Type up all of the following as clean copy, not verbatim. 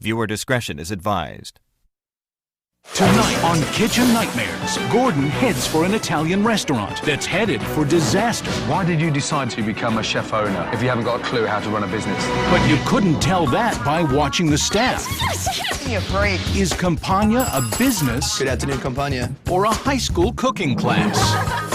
Viewer discretion is advised. Tonight on Kitchen Nightmares, Gordon heads for an Italian restaurant that's headed for disaster. Why did you decide to become a chef owner if you haven't got a clue how to run a business? But you couldn't tell that by watching the staff. Give me a break. Is Campagna a business? Good afternoon, Campagna. Or a high school cooking class?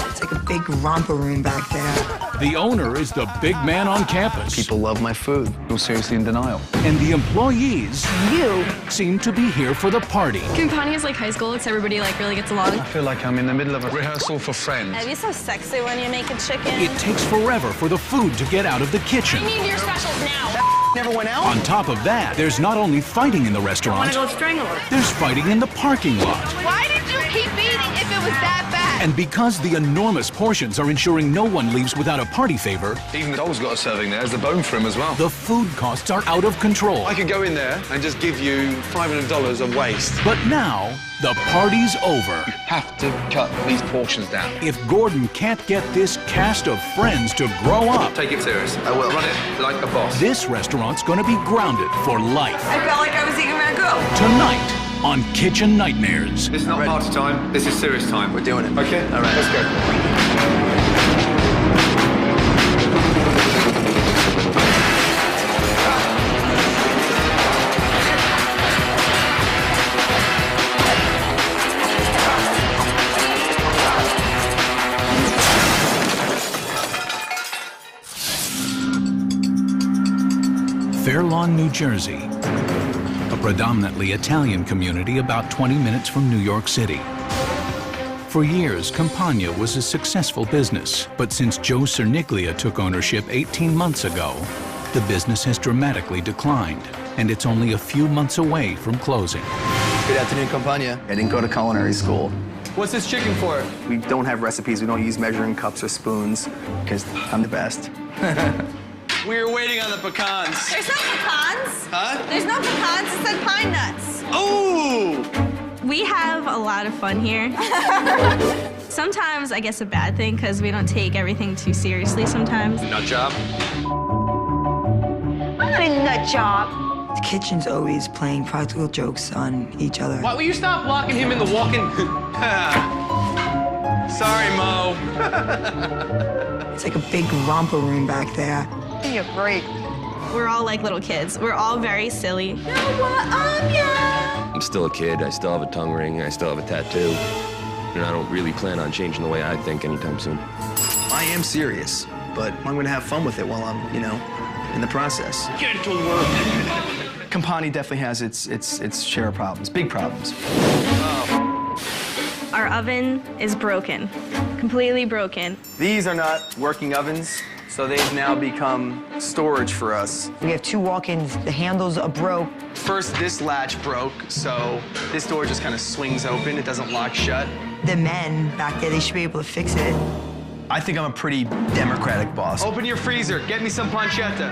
It's like a big romper room back there. The owner is the big man on campus. People love my food. You're seriously in denial. And the employees You? seem to be here for the party. Campagna's like high school, except everybody really gets along. I feel like I'm in the middle of a rehearsal for Friends. Are you so sexy when you make a chicken? It takes forever for the food to get out of the kitchen. I need your specials now. Never went out? On top of that, there's not only fighting in the I restaurant, want to go strangle her. there's fighting in the parking lot. Why did you keep eating if it was that bad? And because the enormous portions are ensuring no one leaves without a party favor, Even the dog's got a serving there. There's a bone for him as well. the food costs are out of control. I could go in there and just give you $500 of waste. But now, the party's over. Have to cut these portions down. If Gordon can't get this cast of friends to grow up, Take it serious. I will. Run it like a boss. this restaurant's gonna be grounded for life. I felt like I was eating ragu. Tonight on Kitchen Nightmares. This is not party time. This is serious time. We're doing it. Okay? All right. Let's go. Fair Lawn, New Jersey, a predominantly Italian community about 20 minutes from New York City. For years, Campagna was a successful business, but since Joe Cerniglia took ownership 18 months ago, the business has dramatically declined, and it's only a few months away from closing. Good afternoon, Campagna. I didn't go to culinary school. What's this chicken for? We don't have recipes. We don't use measuring cups or spoons because I'm the best. We were waiting on the pecans. There's no pecans. Huh? There's no pecans. It said pine nuts. Oh! We have a lot of fun here. Sometimes I guess a bad thing because we don't take everything too seriously sometimes. Nut job. Not a nut job. The kitchen's always playing practical jokes on each other. Why, will you stop blocking him in the walk-in? Sorry, Mo. It's like a big romper room back there. Give me a break. We're all like little kids. We're all very silly. I'm still a kid. I still have a tongue ring. I still have a tattoo. And I don't really plan on changing the way I think anytime soon. I am serious, but I'm going to have fun with it while I'm, in the process. Get to work. Campagna definitely has its share of problems, big problems. Our oven is broken, completely broken. These are not working ovens, so they've now become storage for us. We have two walk-ins. The handles are broke. First, this latch broke, so this door just kind of swings open. It doesn't lock shut. The men back there, they should be able to fix it. I think I'm a pretty democratic boss. Open your freezer. Get me some pancetta.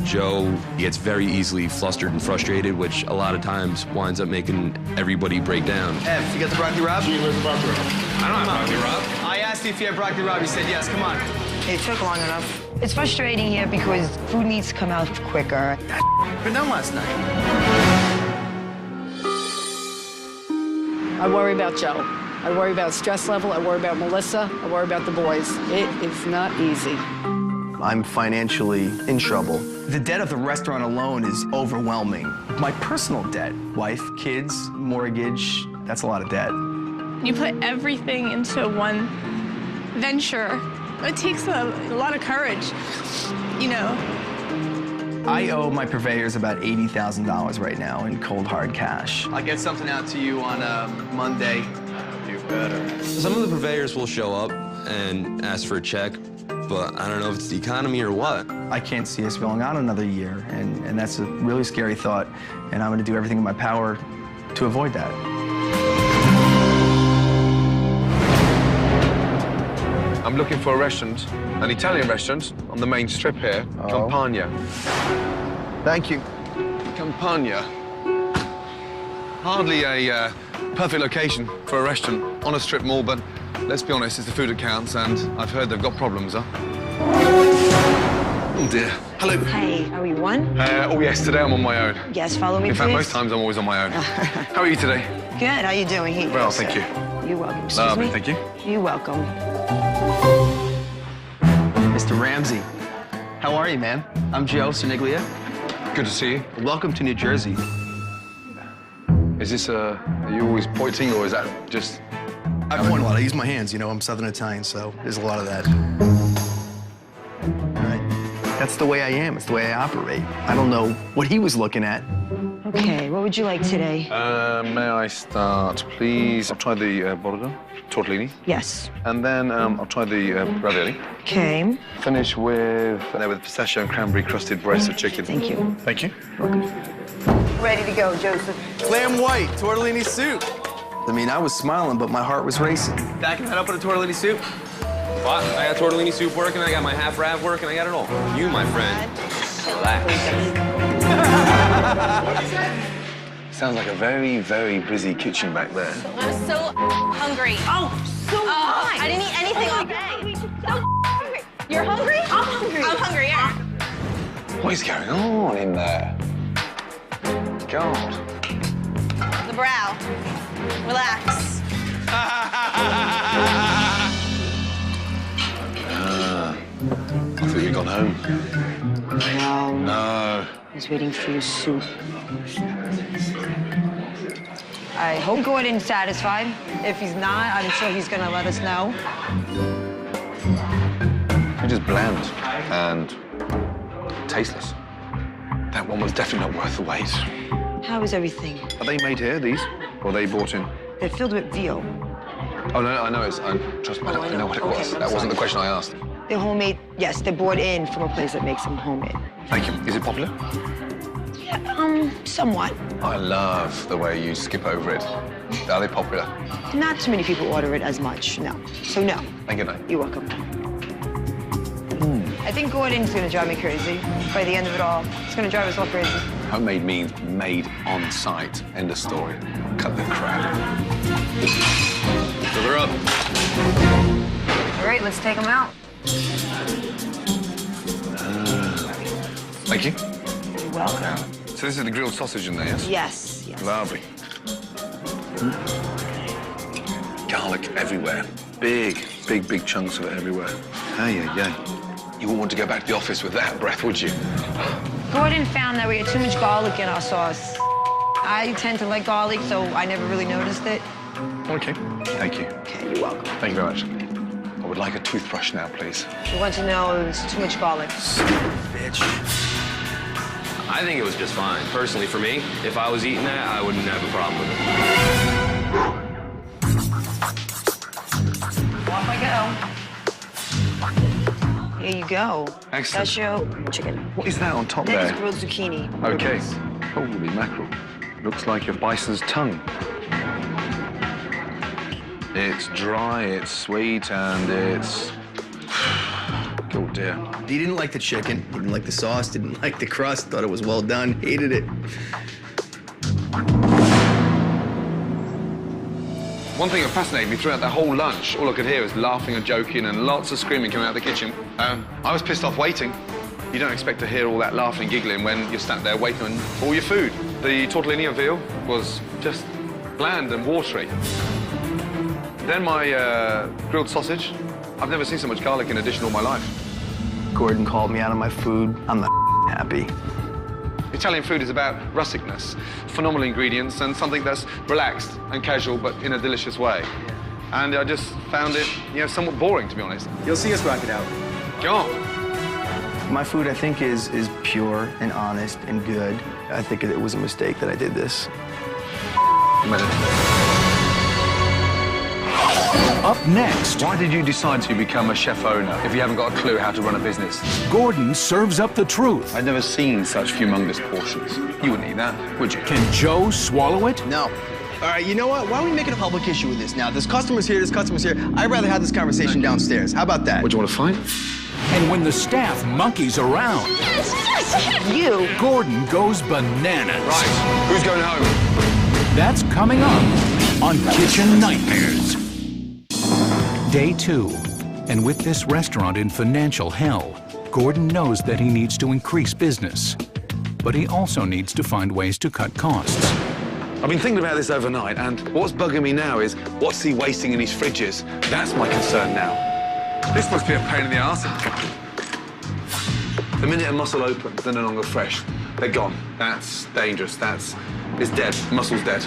Joe gets very easily flustered and frustrated, which a lot of times winds up making everybody break down. Ev, you got the broccoli rabe? I don't have broccoli rabe. I asked you if you had broccoli rabe. You said yes. Come on. It took long enough. It's frustrating here because food needs to come out quicker. Been done last night. I worry about Joe. I worry about stress level. I worry about Melissa. I worry about the boys. It is not easy. I'm financially in trouble. The debt of the restaurant alone is overwhelming. My personal debt, wife, kids, mortgage, that's a lot of debt. You put everything into one venture. It takes a lot of courage, I owe my purveyors about $80,000 right now in cold, hard cash. I'll get something out to you on Monday. You better. Some of the purveyors will show up and ask for a check, but I don't know if it's the economy or what. I can't see us going on another year, and that's a really scary thought, and I'm going to do everything in my power to avoid that. I'm looking for a restaurant, an Italian restaurant on the main strip here, Campagna. Thank you. Campagna. Hardly a perfect location for a restaurant on a strip mall, but let's be honest, it's the food that counts, and I've heard they've got problems, huh? Oh dear. Hello. Hey, are we one? Oh yes, today I'm on my own. Yes, follow me, In fact, please. most times I'm always on my own. How are you today? Good, how you doing? Here you Well, go, thank sir. you. You're welcome. Excuse Lovely, me? thank you. You're welcome. Mr. Ramsey, how are you, man? I'm Joe Cerniglia. Good to see you. Welcome to New Jersey. Is this, are you always pointing, or is that just... I point a lot. I use my hands, you know, I'm Southern Italian, so there's a lot of that. All right. That's the way I am. It's the way I operate. I don't know what he was looking at. Okay, what would you like today? May I start, please? I'll try the bordeaux, tortellini. Yes. And then I'll try the ravioli. Okay. Finish with pistachio and cranberry crusted breast of chicken. Thank you. Thank you. Ready to go, Joseph. Lamb white, tortellini soup. I mean, I was smiling, but my heart was racing. Dad, can I help with a tortellini soup? What? I got tortellini soup working, I got my half rav working, I got it all. You, my friend, relax. Sounds like a very, very busy kitchen back there. I'm so hungry. Oh, so I didn't eat anything all day. So hungry. You're hungry? I'm hungry. I'm hungry, yeah. What is going on in there? God. The brow. Relax. I thought you'd gone home. No. No. He's waiting for your soup. I hope Gordon's satisfied. If he's not, I'm sure he's gonna let us know. You're just bland and tasteless. That one was definitely not worth the wait. How is everything? Are they made here, these? Or are they bought in? They're filled with veal. Oh, no, I know it's... trust me, I know what it Okay, was. I'm That wasn't sorry. the question I asked. They're homemade. Yes, they're brought in from a place that makes them homemade. Thank you. Is it popular? Yeah, somewhat. I love the way you skip over it. Are they popular? Not too many people order it as much, no. So no. Thank you, night. You're welcome. I think Gordon's gonna drive me crazy. By the end of it all, it's gonna drive us all crazy. Homemade means made on site. End of story. Cut the crap. Fill her up. All right, let's take them out. Thank you. You're welcome. So this is the grilled sausage in there, yes? Yes, yes. Lovely. Garlic everywhere. Big, big, big chunks of it everywhere. Yeah. You wouldn't want to go back to the office with that breath, would you? Gordon found that we had too much garlic in our sauce. I tend to like garlic, so I never really noticed it. Okay. Thank you. Okay, you're welcome. Thank you very much. I would like a toothbrush now, please. You want to know it was too much garlic. Bitch. I think it was just fine. Personally, for me, if I was eating that, I wouldn't have a problem with it. Off I go. Here you go. Excellent. That's your chicken. What is that on top That is there? grilled zucchini. Okay. Holy mackerel. Looks like your bison's tongue. It's dry, it's sweet, and it's... Oh, dear. He didn't like the chicken, he didn't like the sauce, didn't like the crust, thought it was well done, hated it. One thing that fascinated me throughout the whole lunch, all I could hear was laughing and joking and lots of screaming coming out of the kitchen. I was pissed off waiting. You don't expect to hear all that laughing and giggling when you're sat there waiting for all your food. The tortellini of veal was just bland and watery. Then my grilled sausage. I've never seen so much garlic in a dish in all my life. Gordon called me out on my food. I'm not happy. Italian food is about rusticness, phenomenal ingredients, and something that's relaxed and casual, but in a delicious way. And I just found it, somewhat boring, to be honest. You'll see us rock it out. Go on. My food, I think, is pure and honest and good. I think it was a mistake that I did this. Up next, Why did you decide to become a chef owner if you haven't got a clue how to run a business? Gordon serves up the truth. I'd never seen such humongous portions. You wouldn't eat that, would you? Can Joe swallow it? No. All right, you know what? Why are we making a public issue with this now? There's customers here, I'd rather have this conversation downstairs. How about that? Would you want to fight? And when the staff monkeys around, You. Gordon goes bananas. Right, who's going home? That's coming up on Kitchen Nightmares. Day 2. And with this restaurant in financial hell, Gordon knows that he needs to increase business, but he also needs to find ways to cut costs. I've been thinking about this overnight, and what's bugging me now is what's he wasting in his fridges? That's my concern now. This must be a pain in the arse. The minute a mussel opens, they're no longer fresh. They're gone. That's dangerous. It's dead. Mussel's dead.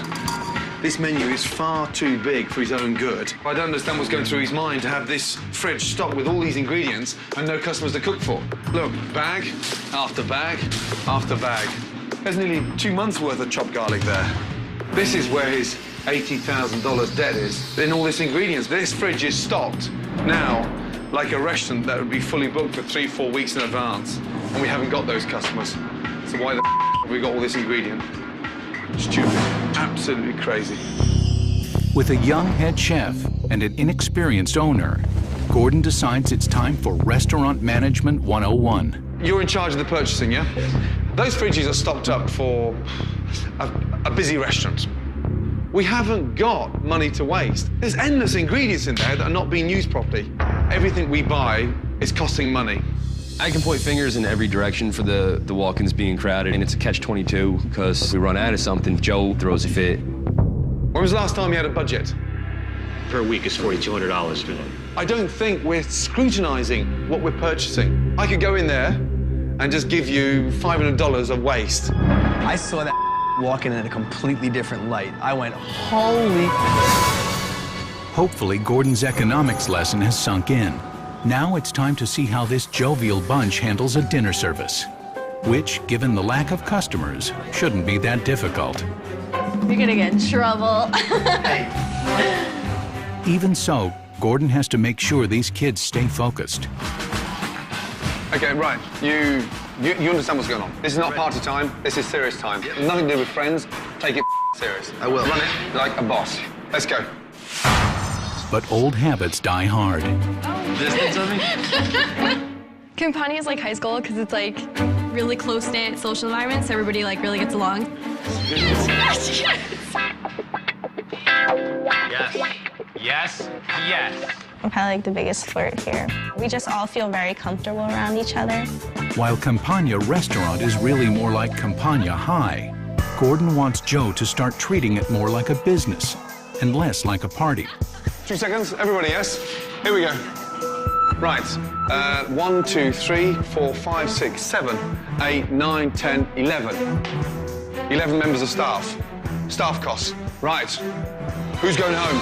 This menu is far too big for his own good. I don't understand what's going through his mind to have this fridge stocked with all these ingredients and no customers to cook for. Look, bag after bag after bag. There's nearly 2 months' worth of chopped garlic there. This is where his $80,000 debt is. In all these ingredients, this fridge is stocked now like a restaurant that would be fully booked for 3-4 weeks in advance. And we haven't got those customers. So why the have we got all this ingredient? Stupid. Absolutely crazy. With a young head chef and an inexperienced owner, Gordon decides it's time for Restaurant Management 101. You're in charge of the purchasing, yeah? Those fridges are stocked up for a busy restaurant. We haven't got money to waste. There's endless ingredients in there that are not being used properly. Everything we buy is costing money. I can point fingers in every direction for the walk-ins being crowded, and it's a catch-22 because we run out of something. Joe throws a fit. When was the last time you had a budget? Per week is $4,200 for them. I don't think we're scrutinizing what we're purchasing. I could go in there and just give you $500 of waste. I saw that walking in a completely different light. I went, holy... Hopefully, Gordon's economics lesson has sunk in. Now it's time to see how this jovial bunch handles a dinner service, which, given the lack of customers, shouldn't be that difficult. You're gonna get in trouble. Even so, Gordon has to make sure these kids stay focused. Okay, right. You understand what's going on. This is not party time. This is serious time. Nothing to do with friends. Take it serious. I will. Run it like a boss. Let's go. But old habits die hard. Distance of me? Campania is like high school because it's like really close-knit social environment, so everybody like really gets along. Yes. Yes. Yes. I'm kind of like the biggest flirt here. We just all feel very comfortable around each other. While Campania Restaurant is really more like Campania High, Gordon wants Joe to start treating it more like a business and less like a party. 2 seconds. Everybody, yes? Here we go. Right. 1, 2, 3, 4, 5, 6, 7, 8, 9, 10, 11. 11 members of staff. Staff costs. Right. Who's going home?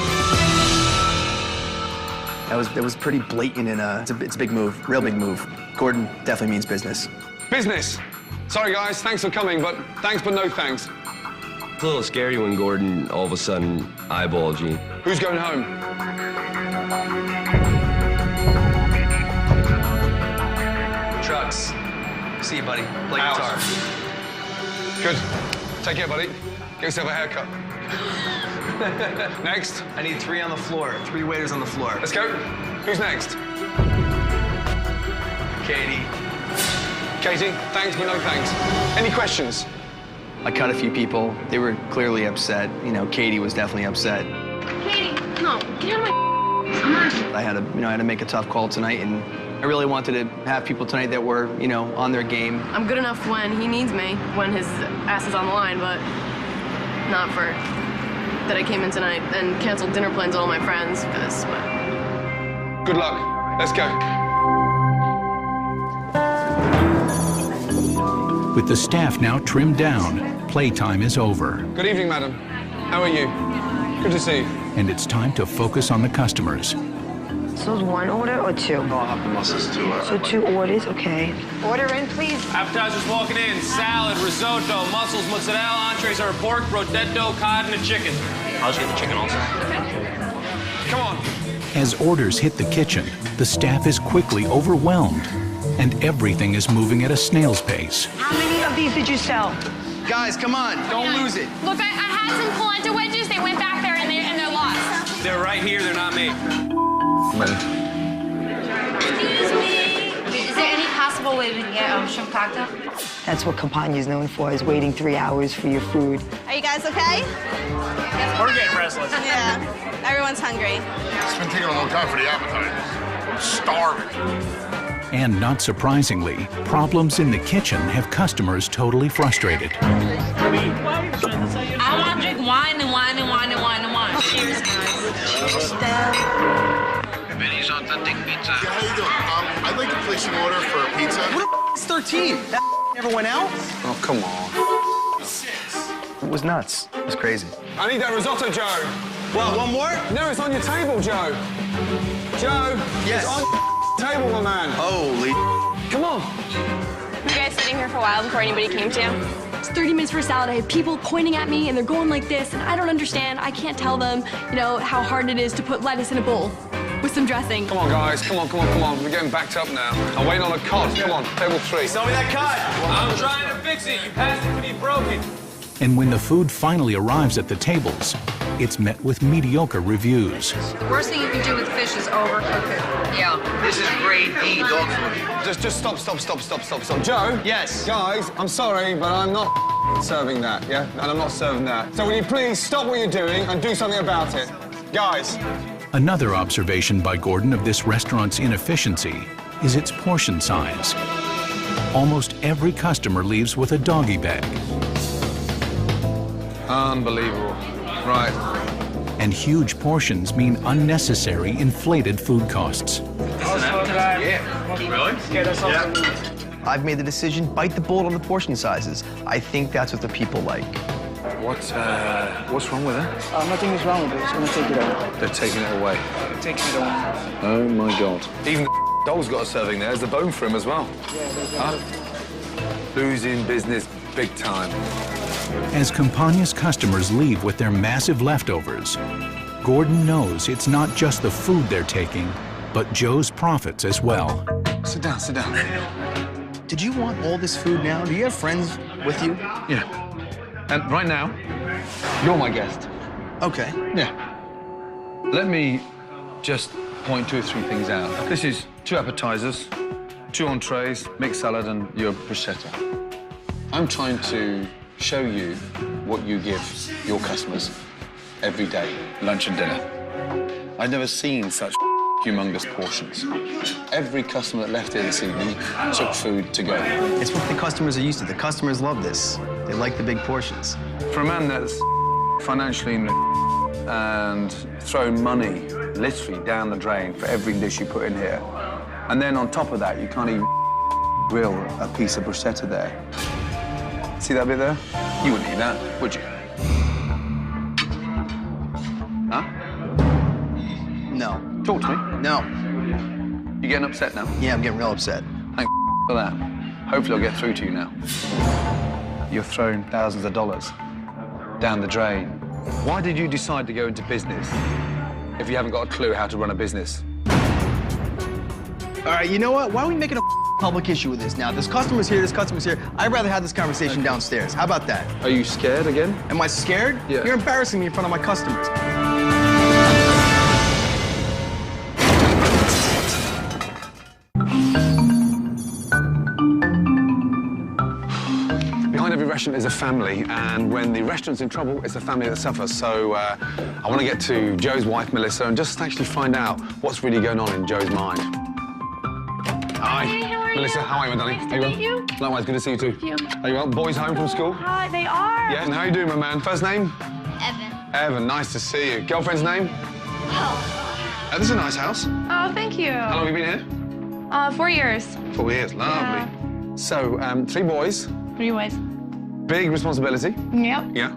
That was pretty blatant and it's a big move, real big move. Gordon definitely means business. Business. Sorry, guys. Thanks for coming, but thanks, but no thanks. It's a little scary when Gordon all of a sudden eyeballs you. Who's going home? Trucks. See you, buddy. Play Out. guitar. Good. Take care, buddy. Get yourself a haircut. Next. I need 3 on the floor. 3 waiters on the floor. Let's go. Who's next? Katie. Katie, thanks, but no thanks. Any questions? I cut a few people. They were clearly upset. You know, Katie was definitely upset. Katie, no, get out of my I had to make a tough call tonight, and I really wanted to have people tonight that were, you know, on their game. I'm good enough when he needs me, when his ass is on the line, but not for that I came in tonight and canceled dinner plans with all my friends, because, well. Good luck. Let's go. With the staff now trimmed down, playtime is over. Good evening, madam. How are you? Good to see you. And it's time to focus on the customers. So it's 1 order or 2? No, I'll have the mussels too. So 2 orders, okay. Order in, please. Appetizers walking in. Salad, risotto, mussels, mozzarella. Entrees are pork, rodetto, cod, and a chicken. I'll just get the chicken also. Come on. As orders hit the kitchen, the staff is quickly overwhelmed, and everything is moving at a snail's pace. How many of these did you sell? Guys, come on, don't lose it. Look, I had some polenta wedges. They went back there and they're lost. They're right here. They're not me. Excuse me. Is there any possible way we can get shrimp cocktail? That's what Campania is known for, is waiting 3 hours for your food. Are you guys okay? We're getting restless. Yeah. Everyone's hungry. It's been taking a long time for the appetizers. I'm starving. And not surprisingly, problems in the kitchen have customers totally frustrated. I want to drink wine and wine and wine and wine and wine. Cheers, guys. Cheers, Dad. Benny's authentic pizza. Yeah, how you doing? I'd like to place an order for a pizza. What the f*** is 13? That never went out? Oh, come on. It was nuts. It was crazy. I need that risotto, Joe. What, one more? No, it's on your table, Joe. Joe, yes. It's on your table, my man. Holy. Come on. You guys sitting here for a while before anybody came to you? It's 30 minutes for a salad. I have people pointing at me and they're going like this, and I don't understand. I can't tell them, you know, how hard it is to put lettuce in a bowl with some dressing. Come on, guys. Come on, come on, come on. We're getting backed up now. I'm waiting on a cod. Come on, table 3. Show me that cod. I'm trying to fix it. You passed it to me broken. And when the food finally arrives at the tables, it's met with mediocre reviews. The worst thing you can do with fish is overcook it. Yeah. This is grade E dog food. Just stop. Joe? Yes? Guys, I'm sorry, but I'm not serving that, yeah? And I'm not serving that. So will you please stop what you're doing and do something about it? Guys. Another observation by Gordon of this restaurant's inefficiency is its portion size. Almost every customer leaves with a doggy bag. Unbelievable. Right. And huge portions mean unnecessary inflated food costs. Yeah. Really? Yeah. I've made the decision, bite the bullet on the portion sizes. I think that's what the people like. What's wrong with it? Nothing is wrong with it. It's going to take it away. They're taking it away. They're taking it away. Oh, my God. Even the dog's got a serving there. There's the bone for him as well. Yeah, Losing business big time. As Campagna's customers leave with their massive leftovers, Gordon knows it's not just the food they're taking, but Joe's profits as well. Sit down, sit down. Did you want all this food now? Do you have friends with you? Yeah. And right now, you're my guest. Okay. Yeah. Let me just point 2 or 3 things out. This is 2 appetizers, 2 entrees, mixed salad, and your bruschetta. I'm trying to show you what you give your customers every day, lunch and dinner. I've never seen such humongous portions. Every customer that left here this evening took food to go. It's what the customers are used to. The customers love this. They like the big portions. For a man that's financially and thrown money literally down the drain for every dish you put in here, and then on top of that, you can't even grill a piece of bruschetta there. See that bit there? You wouldn't eat that, would you? Huh? No. Talk to me. No. You getting upset now? Yeah, I'm getting real upset. Thank for that. Hopefully I'll get through to you now. You've thrown thousands of dollars down the drain. Why did you decide to go into business if you haven't got a clue how to run a business? All right, you know what? Why are we making a public issue with this now? There's customers here, there's customers here. I'd rather have this conversation downstairs. How about that? Are you scared again? Am I scared? Yeah. You're embarrassing me in front of my customers. Behind every restaurant is a family, and when the restaurant's in trouble, it's the family that suffers. So I want to get to Joe's wife, Melissa, and just actually find out what's really going on in Joe's mind. Hi. Hey, how are Melissa, you? how are you, darling? Nice to meet you. Likewise, good to see you too. Thank you. Are you well? Boys home from school? Hi, they are. Yeah, and how you doing, my man? First name? Evan. Evan, nice to see you. Girlfriend's name? This is a nice house. Oh, thank you. How long have you been here? 4 years. 4 years, lovely. So, 3 boys. 3 boys. Big responsibility. Yep. Yeah.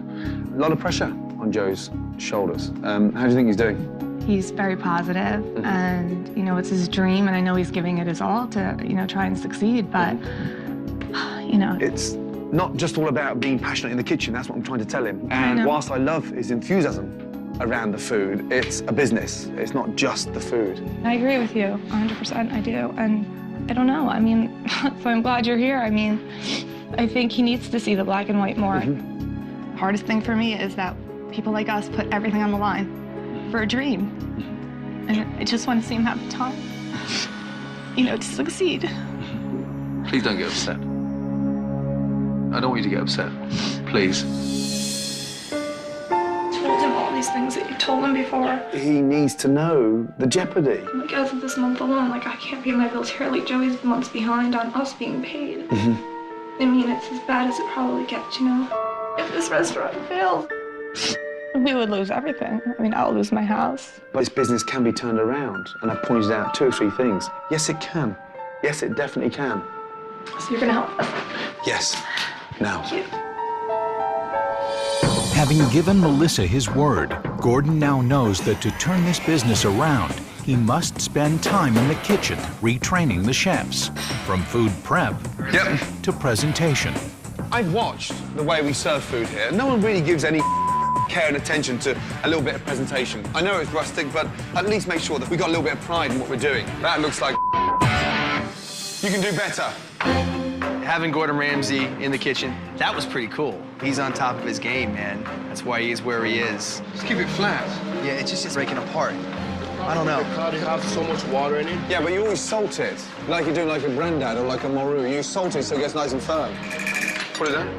A lot of pressure on Joe's shoulders. How do you think he's doing? He's very positive, and, you know, it's his dream, and I know he's giving it his all to, you know, try and succeed, but, you know. It's not just all about being passionate in the kitchen, that's what I'm trying to tell him. And whilst I love his enthusiasm around the food, it's a business. It's not just the food. I agree with you, 100%, I do, and I don't know, I mean, so I'm glad you're here. I mean, I think he needs to see the black and white more. Hardest thing for me is that people like us put everything on the line for a dream. And I just want to see him have the time, you know, to succeed. Please don't get upset. I don't want you to get upset. Please. I told him all these these things that you told him before. He needs to know the jeopardy. Like, as of this month alone, like, I can't pay my bills here. Like, Joey's months behind on us being paid. I mean, it's as bad as it probably gets, you know? If this restaurant fails, we would lose everything. I mean, I'll lose my house. But this business can be turned around, and I've pointed out 2 or 3 things. Yes, it can. Yes, it definitely can. So you're gonna help us? Yes. Now. Thank you. Having given Melissa his word, Gordon now knows that to turn this business around, he must spend time in the kitchen retraining the chefs, from food prep to presentation. I've watched the way we serve food here. No one really gives any care and attention to a little bit of presentation. I know it's rustic, but at least make sure that we've got a little bit of pride in what we're doing. That looks like you can do better. Having Gordon Ramsay in the kitchen, that was pretty cool. He's on top of his game, man. That's why he is where he is. Just keep it flat. Yeah, it's just breaking apart. I don't know. How do you have so much water in it? Yeah, but you always salt it. Like you're doing like a Grandad or like a Moru. You salt it so it gets nice and firm. Put it down.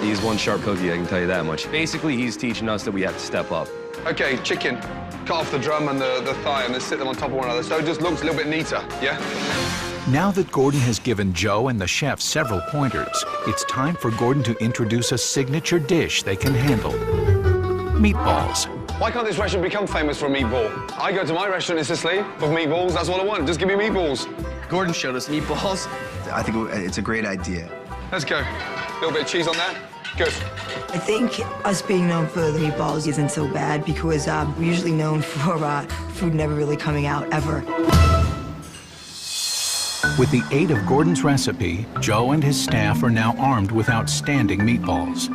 He's one sharp cookie, I can tell you that much. Basically, he's teaching us that we have to step up. Okay, chicken. Cut off the drum and the thigh and then sit them on top of one another so it just looks a little bit neater, yeah? Now that Gordon has given Joe and the chef several pointers, it's time for Gordon to introduce a signature dish they can handle. Meatballs. Why can't this restaurant become famous for a meatball? I go to my restaurant in Sicily for meatballs. That's all I want. Just give me meatballs. Gordon showed us meatballs. I think it's a great idea. Let's go. A little bit of cheese on that. Good. I think us being known for the meatballs isn't so bad because we're usually known for food never really coming out, ever. With the aid of Gordon's recipe, Joe and his staff are now armed with outstanding meatballs.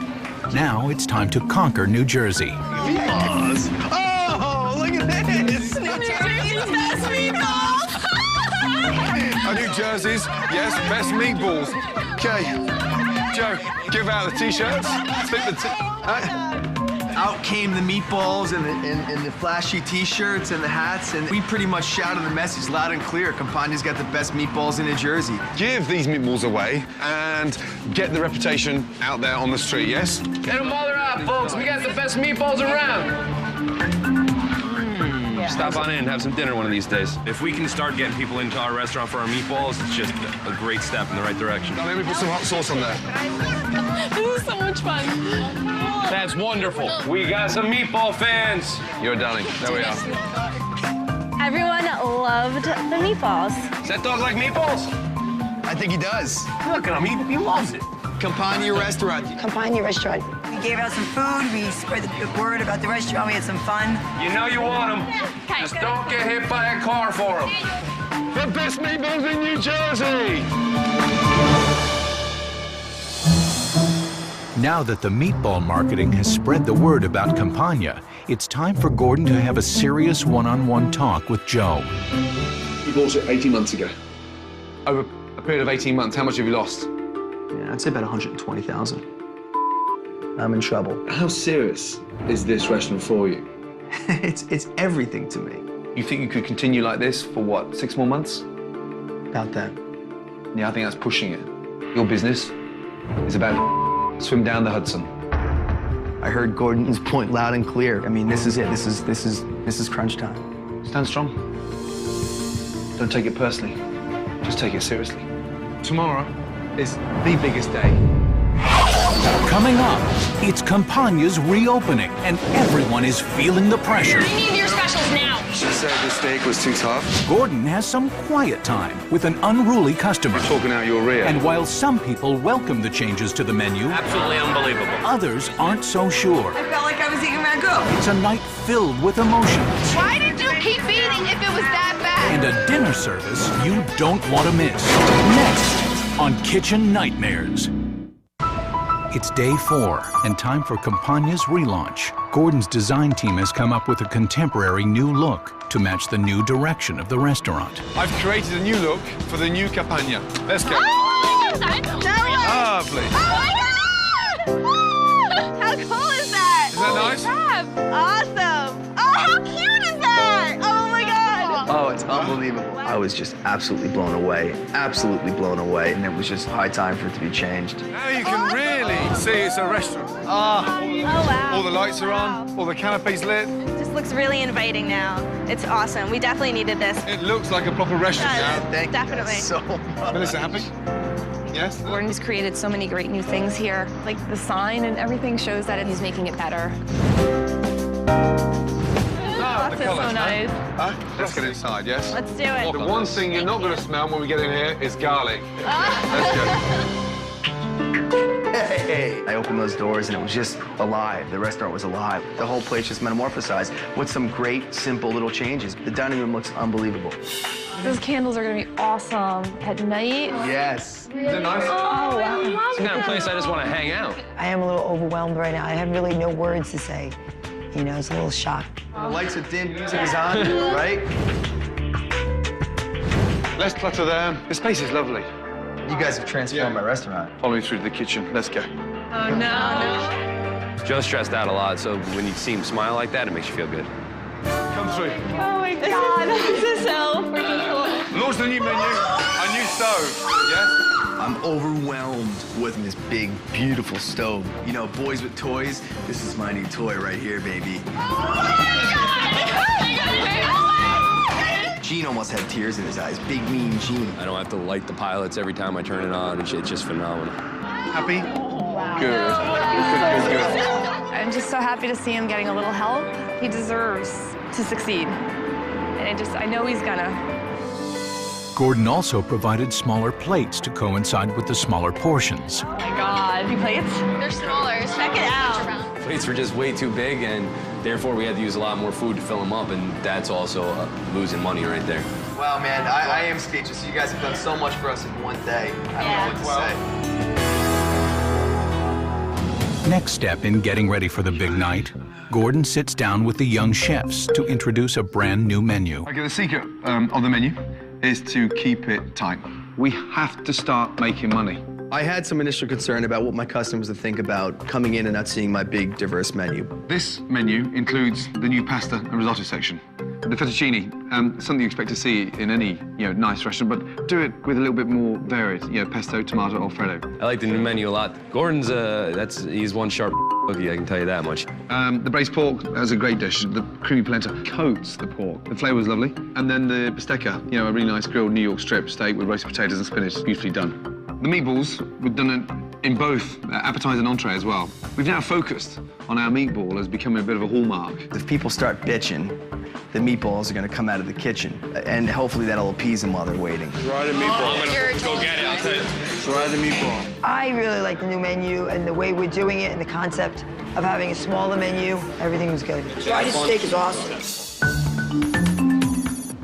Now it's time to conquer New Jersey. Meatballs! Oh, look at this! New Jersey's best meatballs! New Jersey's, yes, best meatballs. Okay, Joe, give out the T-shirts. Stick the Out came the meatballs and the flashy T-shirts and the hats, and we pretty much shouted the message loud and clear. Campagna's got the best meatballs in New Jersey. Give these meatballs away and get the reputation out there on the street, yes? Get them while they're out, folks. We got the best meatballs around. Stop on in and have some dinner one of these days. If we can start getting people into our restaurant for our meatballs, it's just a great step in the right direction. Now, let me put some hot sauce on there. This is so much fun. That's wonderful. We got some meatball fans. You're a darling. There we are. Everyone loved the meatballs. Does that dog like meatballs? I think he does. Look at him. He loves it. Campagna restaurant. Campagna restaurant. We gave out some food, we spread the word about the restaurant, we had some fun. You know you want them. Just don't get hit by a car for them. The best meatballs in New Jersey! Now that the meatball marketing has spread the word about Campagna, it's time for Gordon to have a serious one-on-one talk with Joe. You bought it 18 months ago. Over a period of 18 months, how much have you lost? Yeah, I'd say about 120,000. I'm in trouble. How serious is this restaurant for you? It's everything to me. You think you could continue like this for what, 6 more months? About that. Yeah, I think that's pushing it. Your business is about to swim down the Hudson. I heard Gordon's point loud and clear. I mean, this is it. This is crunch time. Stand strong. Don't take it personally. Just take it seriously. Tomorrow is the biggest day. Coming up, it's Campagna's reopening, and everyone is feeling the pressure. I need your specials now. She said the steak was too tough. Gordon has some quiet time with an unruly customer. You're talking out your rear. And while some people welcome the changes to the menu, Absolutely unbelievable. Others aren't so sure. I felt like I was eating ragu. It's a night filled with emotions. Why did you keep eating if it was that bad? And a dinner service you don't want to miss. Next on Kitchen Nightmares. It's day 4 and time for Campagna's relaunch. Gordon's design team has come up with a contemporary new look to match the new direction of the restaurant. I've created a new look for the new Campagna. Let's go. Oh, Lovely. oh my God! How cool is that? Is that nice? Awesome. Oh, how cute is that? Oh my God. Oh, it's unbelievable. I was just absolutely blown away, and it was just high time for it to be changed. Now you can really see it's a restaurant. wow. All the lights are on, all the canopies lit. It just looks really inviting now. It's awesome. We definitely needed this. It looks like a proper restaurant now. Definitely. So much. Melissa, happy? Yes? Gordon's created so many great new things here. Like the sign and everything shows that he's making it better. The That's so nice. Let's get inside, yes? Let's do it. The one thing you're not going to smell when we get in here is garlic. Let's go. Hey! I opened those doors and it was just alive. The restaurant was alive. The whole place just metamorphosized with some great, simple little changes. The dining room looks unbelievable. Those candles are gonna be awesome at night. Yes. Is it nice? Oh, wow. It's the kind of place I just want to hang out. I am a little overwhelmed right now. I have really no words to say. You know, it's a little shock. The lights are dim, music is on, right? Less clutter there. The space is lovely. You guys have transformed my restaurant. Follow me through to the kitchen. Let's go. Oh, no. Joe's stressed out a lot, so when you see him smile like that, it makes you feel good. Come through. Oh, my God. This is so freaking cool. Launch the new menu. A new stove. Yes? I'm overwhelmed with this big, beautiful stove. You know, boys with toys, this is my new toy right here, baby. Gene almost had tears in his eyes. Big, mean Gene. I don't have to light the pilots every time I turn it on. It's just phenomenal. Happy? Wow. Good. I'm just so happy to see him getting a little help. He deserves to succeed. And I know he's gonna. Gordon also provided smaller plates to coincide with the smaller portions. Oh my God, any plates? They're smaller. Check it out. Plates were just way too big, and therefore we had to use a lot more food to fill them up, and that's also losing money right there. Wow, man, I am speechless. You guys have done so much for us in one day. I don't know what to say. Next step in getting ready for the big night, Gordon sits down with the young chefs to introduce a brand new menu. Okay, the secret of the menu is to keep it tight. We have to start making money. I had some initial concern about what my customers would think about coming in and not seeing my big, diverse menu. This menu includes the new pasta and risotto section. The fettuccine, something you expect to see in any, nice restaurant, but do it with a little bit more varied, pesto, tomato, Alfredo. I like the new menu a lot. Gordon's, he's one sharp cookie, I can tell you that much. The braised pork, that's a great dish. The creamy polenta coats the pork. The flavor is lovely. And then the bistecca, a really nice grilled New York strip steak with roasted potatoes and spinach, beautifully done. The meatballs, we've done it in both appetizer and entree as well. We've now focused on our meatball as becoming a bit of a hallmark. If people start bitching, the meatballs are gonna come out of the kitchen, and hopefully that'll appease them while they're waiting. Try the meatball. I'm gonna go get it, I'll tell you. Try the meatball. I really like the new menu and the way we're doing it and the concept of having a smaller menu. Everything was good. Fried steak is awesome.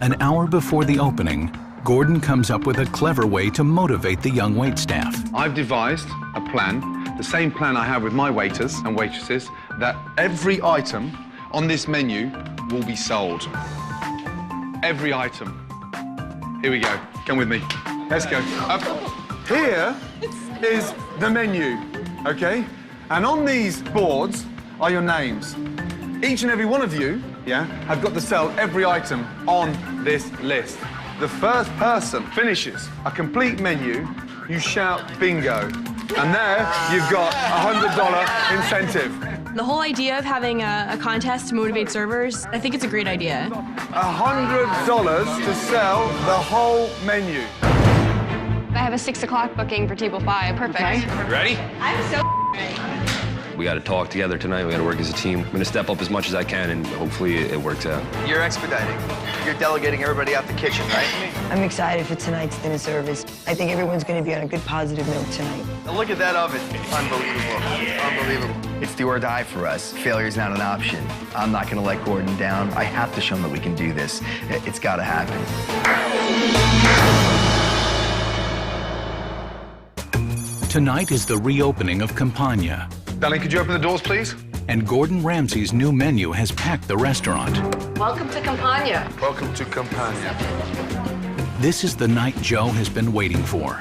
An hour before the opening, Gordon comes up with a clever way to motivate the young waitstaff. I've devised a plan, the same plan I have with my waiters and waitresses, that every item on this menu will be sold. Every item. Here we go. Come with me. Let's go. Here is the menu, okay? And on these boards are your names. Each and every one of you, have got to sell every item on this list. The first person finishes a complete menu, you shout bingo. And there you've got a $100 incentive. The whole idea of having a contest to motivate servers, I think it's a great idea. $100 to sell the whole menu. I have a 6 o'clock booking for table 5. Perfect. Okay. Ready? I'm so ready. We got to talk together tonight. We got to work as a team. I'm going to step up as much as I can, and hopefully it works out. You're expediting. You're delegating everybody out the kitchen, right? I'm excited for tonight's dinner service. I think everyone's going to be on a good, positive note tonight. Now look at that oven. Unbelievable. Unbelievable. It's do or die for us. Failure's not an option. I'm not going to let Gordon down. I have to show him that we can do this. It's got to happen. Tonight is the reopening of Campagna. Darling, could you open the doors, please? And Gordon Ramsay's new menu has packed the restaurant. Welcome to Campagna. Welcome to Campagna. This is the night Joe has been waiting for.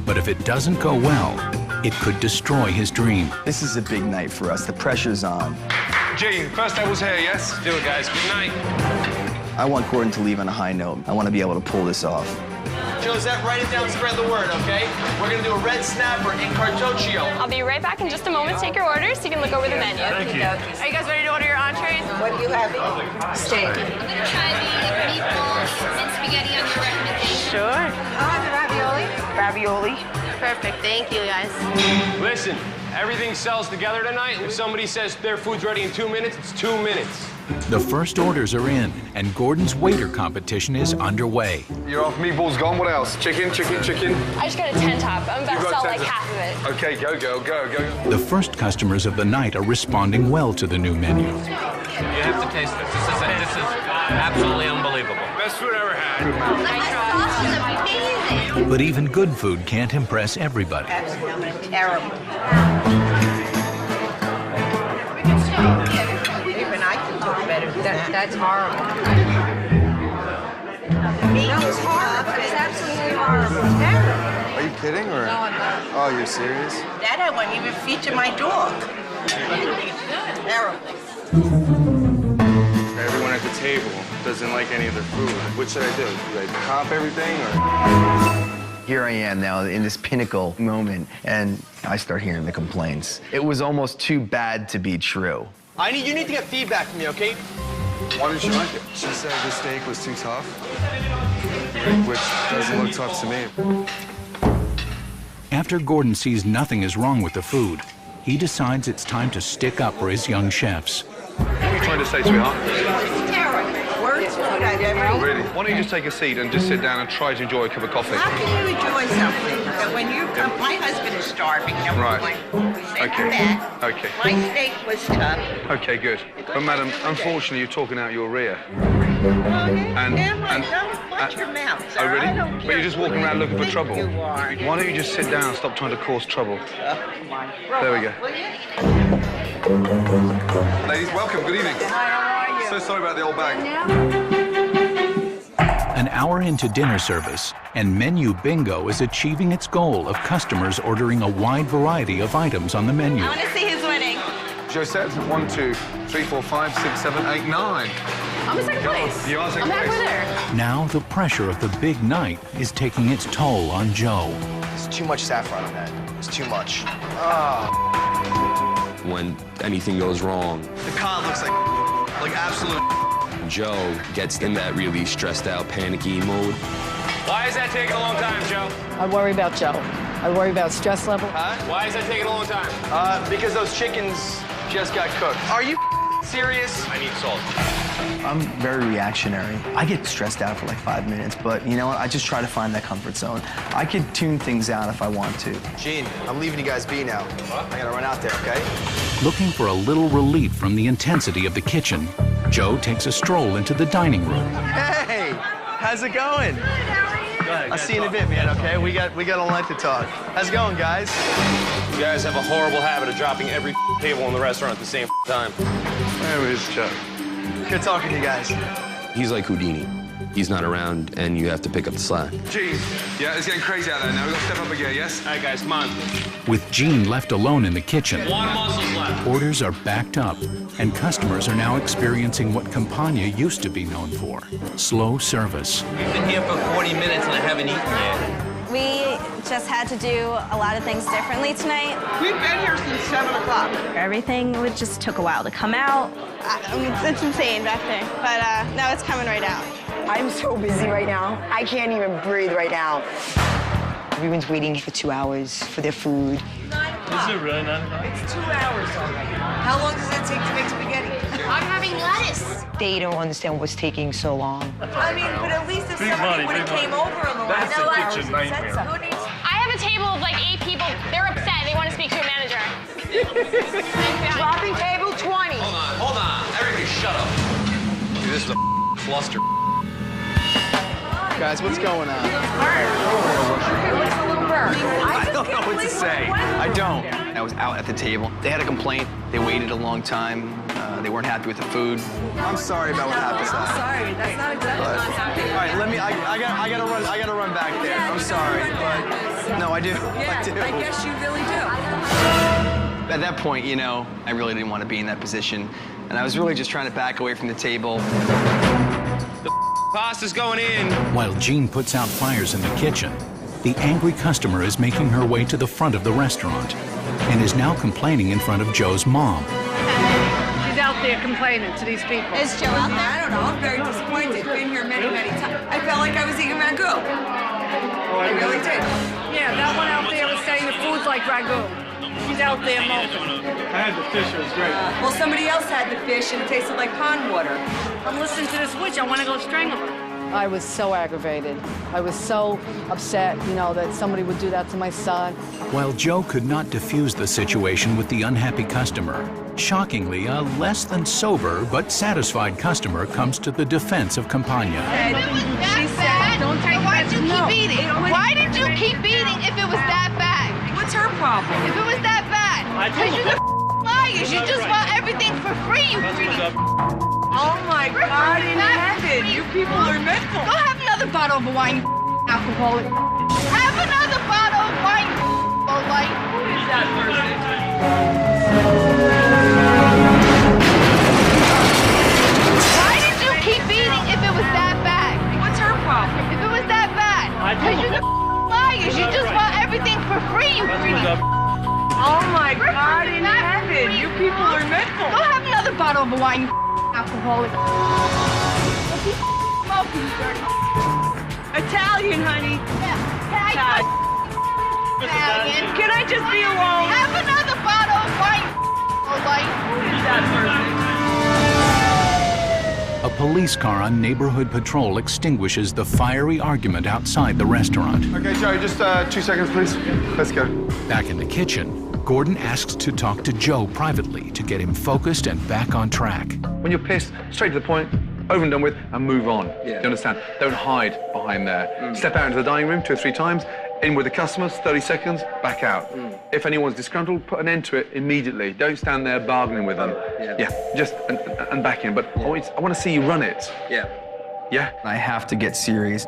But if it doesn't go well, it could destroy his dream. This is a big night for us. The pressure's on. Gene, first table's here, yes? Do it, guys. Good night. I want Gordon to leave on a high note. I want to be able to pull this off. Joseph, write it down, spread the word, okay? We're gonna do a red snapper in cartoccio. I'll be right back in just a moment to take your orders so you can look over the menu. Thank you. Are you guys ready to order your entrees? What do you have? Steak. I'm gonna try the meatballs and spaghetti on your recommendation. Sure. The ravioli. Ravioli. Perfect. Thank you, guys. Listen, everything sells together tonight. If somebody says their food's ready in 2 minutes, it's 2 minutes. The first orders are in, and Gordon's waiter competition is underway. You're off, meatballs gone. What else? Chicken, chicken, chicken. I just got a 10-top. I'm about to sell like half of it. Okay, go, girl, go, go. The first customers of the night are responding well to the new menu. You have to taste this. This is absolutely unbelievable. Best food I ever had. Good man. My sauce is amazing. But even good food can't impress everybody. Terrible. Even I can cook better than that. That's horrible. No, it's horrible. It's absolutely horrible. Terrible. Are you kidding or? No, I'm not. Oh, you're serious? That I wouldn't even feature my dog. Terrible. Everyone at the table doesn't like any of their food. What should I do? Do I comp everything or? Here I am now in this pinnacle moment, and I start hearing the complaints. It was almost too bad to be true. You need to get feedback from me, okay? Why didn't you like it? She said the steak was too tough, which doesn't look tough to me. After Gordon sees nothing is wrong with the food, he decides it's time to stick up for his young chefs. What are you trying to say, sweetheart? It's terrible. Worst food I've ever eaten. Really? Why don't you just take a seat and just sit down and try to enjoy a cup of coffee? How can you enjoy something that when you come, my husband is starving, number Right. one. Second that, Okay. my steak was tough. Okay, good. But madam, unfortunately, you're talking out your rear. And don't watch your mouth, sir. Oh, really? I don't But care you're just walking who around looking for think trouble. You are. Why don't you just sit down and stop trying to cause trouble? There we go. Ladies, welcome. Good evening. So sorry about the old bag. An hour into dinner service, and Menu Bingo is achieving its goal of customers ordering a wide variety of items on the menu. I want to see who's winning. Josette, 1, 2, 3, 4, 5, 6, 7, 8, 9. I'm in second place. You are second I'm place. halfway there. Now the pressure of the big night is taking its toll on Joe. There's too much saffron on that. It's too much. When anything goes wrong, The cod looks like absolute. Joe gets in that really stressed out, panicky mode. Why is that taking a long time, Joe? I worry about Joe. I worry about stress level. Why is that taking a long time? Because those chickens just got cooked. Are you serious? I need salt. I'm very reactionary. I get stressed out for like 5 minutes, but you know what? I just try to find that comfort zone. I could tune things out if I want to. Gene, I'm leaving you guys be now. I gotta run out there, okay? Looking for a little relief from the intensity of the kitchen, Joe takes a stroll into the dining room. Hey, how's it going? I'll see you in a bit, man, okay? We got a lot to talk. How's it going, guys? You guys have a horrible habit of dropping every table in the restaurant at the same time. There is Joe. Good talking to you guys. He's like Houdini. He's not around, and you have to pick up the slack. Gene, yeah, it's getting crazy out there now. We've got to step up a gear, yes? All right, guys, come on. With Gene left alone in the kitchen, One muscle's left. orders are backed up, and customers are now experiencing what Campagna used to be known for: slow service. We've been here for 40 minutes and I haven't eaten yet. We just had to do a lot of things differently tonight. We've been here since 7 o'clock. Everything just took a while to come out. It's insane back there, but now it's coming right out. I'm so busy right now. I can't even breathe right now. Everyone's waiting for 2 hours for their food. 9 o'clock. Is it really 9 o'clock? It's 2 hours already. How long does it take to make spaghetti? I'm having lettuce. They don't understand what's taking so long. I mean, but at least if somebody would have came over in the last 2 hours and said something. I have a table of like 8 people. They're upset. They want to speak to a manager. Dropping table 20. Hold on. Everybody shut up. Dude, this is a cluster. Guys, what's going on? I don't know what to say. I don't. I was out at the table. They had a complaint. They waited a long time. They weren't happy with the food. I'm sorry about what happened. I'm sorry, that's not exactly what's happening. All right, I gotta run back there. I'm sorry, but no, I do. I do. I guess you really do. At that point, you know, I really didn't want to be in that position. And I was really just trying to back away from the table. The pasta's going in. While Jean puts out fires in the kitchen, the angry customer is making her way to the front of the restaurant and is now complaining in front of Joe's mom. She's out there complaining to these people. Is Joe out there? I don't know. I'm very disappointed. Been here many, many times. I felt like I was eating ragu. I really did. Yeah, that one out there was saying the food's like ragu. She's out there moping. I had the fish, it was great. Well, somebody else had the fish and it tasted like pond water. I'm listening to this witch. I want to go strangle her. I was so aggravated. I was so upset, you know, that somebody would do that to my son. While Joe could not diffuse the situation with the unhappy customer, shockingly, a less than sober but satisfied customer comes to the defense of Campagna. She said, don't take Why did you keep eating? Why did you keep eating if it was that bad? What's her problem? If it was that bad? Because you're the liars. You just want everything for free, you greedy. Oh my God in heaven, you people are mental. Go have another bottle of wine, you alcoholic. Have another bottle of wine, you light. Who is that person? Why did you keep eating if it was that bad? What's her problem? If it was that bad? Because you're the liars. You just want everything for free, you greedy. Oh my God in heaven, you people are mental. Go have another bottle of wine, you alcoholic. Italian, honey. Yeah, Italian. Can I just be alone? Have another bottle of wine, you light. Who is that person? A police car on neighborhood patrol extinguishes the fiery argument outside the restaurant. Okay, Joe, just 2 seconds, please. Let's go. Back in the kitchen, Gordon asks to talk to Joe privately to get him focused and back on track. When you're pissed, straight to the point, over and done with, and move on. Yeah. You understand? Don't hide behind there. Step out into the dining room 2 or 3 times, in with the customers, 30 seconds, back out. If anyone's disgruntled, put an end to it immediately. Don't stand there bargaining with them. Just and back in. But I want to see you run it. Yeah? I have to get serious.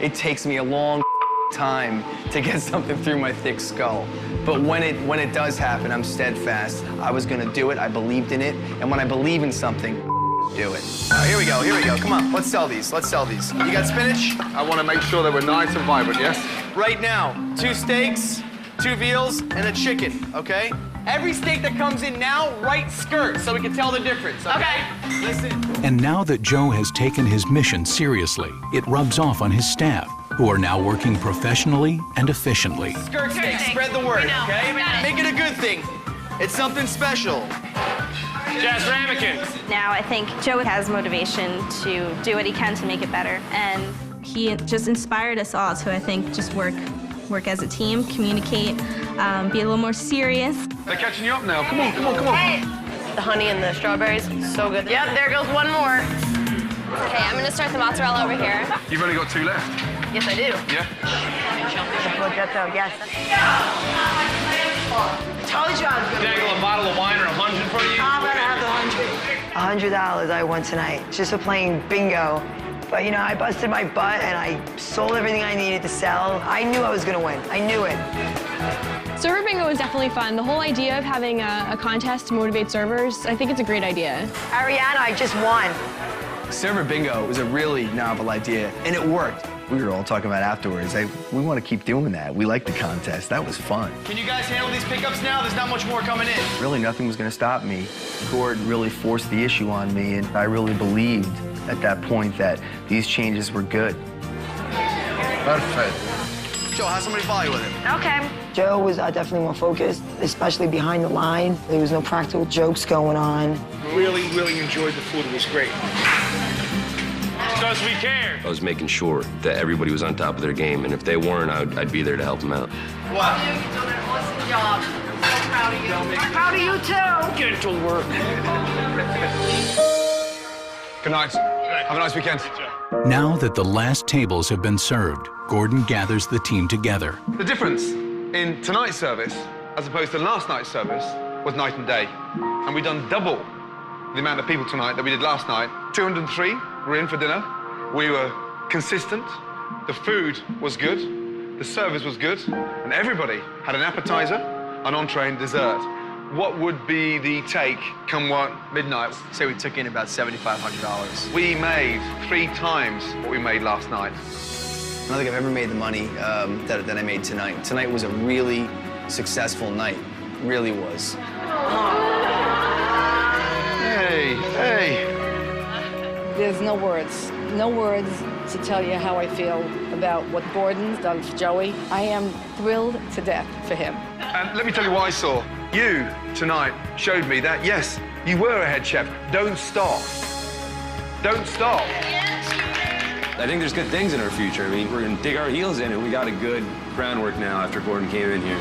It takes me a long time to get something through my thick skull. But when it does happen, I'm steadfast. I was gonna do it, I believed in it, and when I believe in something, do it. Here we go, come on, let's sell these. You got spinach? I want to make sure that we're nice and vibrant, yes? Right now, 2 steaks, 2 veals, and a chicken, okay? Every steak that comes in now, right skirt, so we can tell the difference, okay? Listen. And now that Joe has taken his mission seriously, it rubs off on his staff, who are now working professionally and efficiently. Skirt steak, spread the word, okay? Make it a good thing. It's something special. Jazz Ramekin. Now I think Joe has motivation to do what he can to make it better. And he just inspired us all to, I think, just work as a team, communicate, be a little more serious. They're catching you up now. Come on. The honey and the strawberries, so good. Yep, there goes one more. Okay, I'm gonna start the mozzarella over here. You've only got 2 left. Yes, I do. Yeah? Yes. Told you I was gonna Dangle a bottle of wine or 100 for you? I'm gonna have the 100. $100 I won tonight just for playing bingo. But, you know, I busted my butt and I sold everything I needed to sell. I knew I was gonna win. I knew it. Server bingo is definitely fun. The whole idea of having a contest to motivate servers, I think it's a great idea. Ariana, I just won. Server bingo was a really novel idea, and it worked. We were all talking about afterwards. We want to keep doing that. We liked the contest. That was fun. Can you guys handle these pickups now? There's not much more coming in. Really, nothing was going to stop me. Gordon really forced the issue on me, and I really believed at that point that these changes were good. Perfect. Joe, have somebody follow you with it. Okay. Joe was definitely more focused, especially behind the line. There was no practical jokes going on. Really enjoyed the food. It was great. Because we care. I was making sure that everybody was on top of their game, and if they weren't, I'd be there to help them out. What? You've done an awesome job. I'm so proud of you. I'm proud of you, too. Get to work. Good night. Have a nice weekend. Now that the last tables have been served, Gordon gathers the team together. The difference in tonight's service, as opposed to last night's service, was night and day. And we've done double the amount of people tonight that we did last night. 203 were in for dinner. We were consistent. The food was good. The service was good. And everybody had an appetizer, an entree, and dessert. what would be the take come what, midnight? Say we took in about $7,500. We made 3 times what we made last night. I don't think I've ever made the money that I made tonight. Tonight was a really successful night. It really was. Hey, hey. There's no words to tell you how I feel about what Gordon's done for Joey. I am thrilled to death for him. And let me tell you what I saw. You, tonight, showed me that, yes, you were a head chef. Don't stop. Don't stop. I think there's good things in our future. I mean, we're going to dig our heels in, and we got a good groundwork now after Gordon came in here.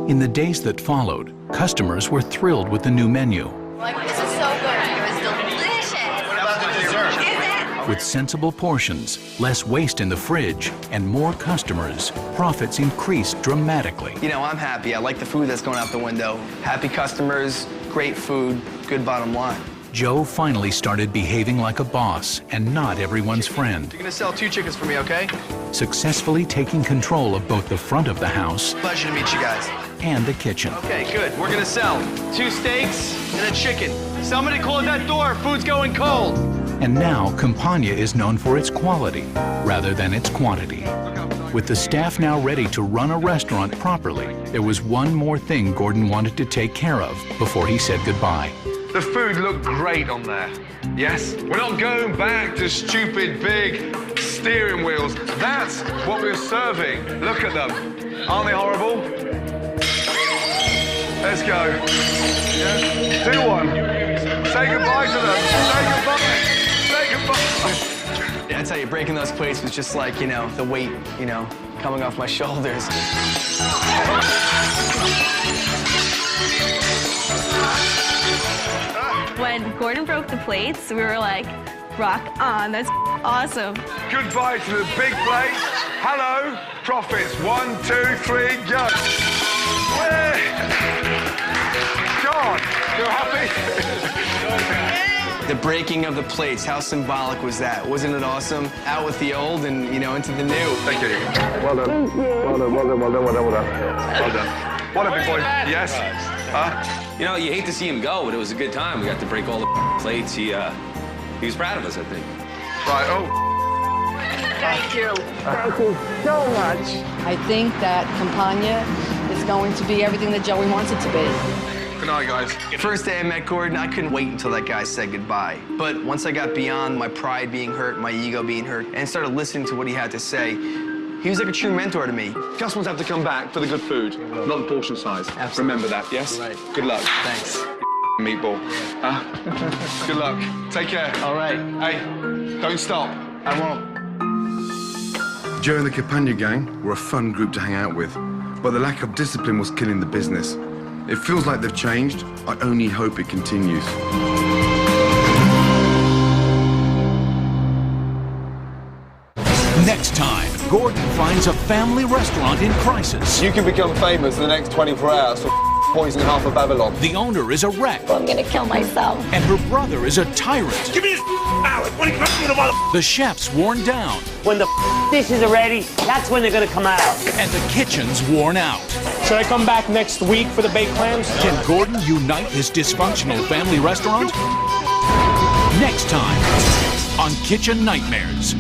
In the days that followed, customers were thrilled with the new menu. Like, this is so good. It was delicious. What about the dessert? Is it? With sensible portions, less waste in the fridge, and more customers, profits increased dramatically. You know, I'm happy. I like the food that's going out the window. Happy customers, great food, good bottom line. Joe finally started behaving like a boss and not everyone's friend. You're gonna sell 2 chickens for me, okay? Successfully taking control of both the front of the house Pleasure to meet you guys. and the kitchen. Okay, good. We're gonna sell 2 steaks and a chicken. Somebody call at that door. Food's going cold. And now Campagna is known for its quality rather than its quantity. With the staff now ready to run a restaurant properly, there was one more thing Gordon wanted to take care of before he said goodbye. The food looked great on there. Yes? We're not going back to stupid big steering wheels. That's what we're serving. Look at them. Aren't they horrible? Let's go. Yeah? Do one. Say goodbye to them. Say goodbye. Say goodbye. Yeah, I tell you, breaking those plates was just like, you know, the weight, you know, coming off my shoulders. When Gordon broke the plates, we were like, rock on, that's awesome. Goodbye to the big plate. Hello, profits. 1, 2, 3, go. Yeah. God, you're happy? The breaking of the plates, how symbolic was that? Wasn't it awesome? Out with the old and, you know, into the new. Thank you. Well done. Well done, well done, well done, well done, well done. Well done. What a big boy. Yes. Huh? You know, you hate to see him go, but it was a good time. We got to break all the plates. He was proud of us, I think. Right, oh. Thank you. Thank you so much. I think that Campagna is going to be everything that Joey wants it to be. Good night, guys. First day I met Gordon, I couldn't wait until that guy said goodbye. But once I got beyond my pride being hurt, my ego being hurt, and started listening to what he had to say, he was like a true mentor to me. Customers have to come back for the good food, not the portion size. Absolutely. Remember that, yes? Right. Good luck. Thanks. Meatball. Huh? Good luck. Take care. All right. Hey, don't stop. I won't. Joe and the Campagna gang were a fun group to hang out with, but the lack of discipline was killing the business. It feels like they've changed. I only hope it continues. Next time, Gordon finds a family restaurant in crisis. You can become famous in the next 24 hours for poisoning half of Babylon. The owner is a wreck. I'm gonna kill myself. And her brother is a tyrant. Give me this salad. When it comes to the mother. The chef's worn down. When the dishes are ready, that's when they're gonna come out. And the kitchen's worn out. Should I come back next week for the baked clams? Can Gordon unite his dysfunctional family restaurant? Next time on Kitchen Nightmares.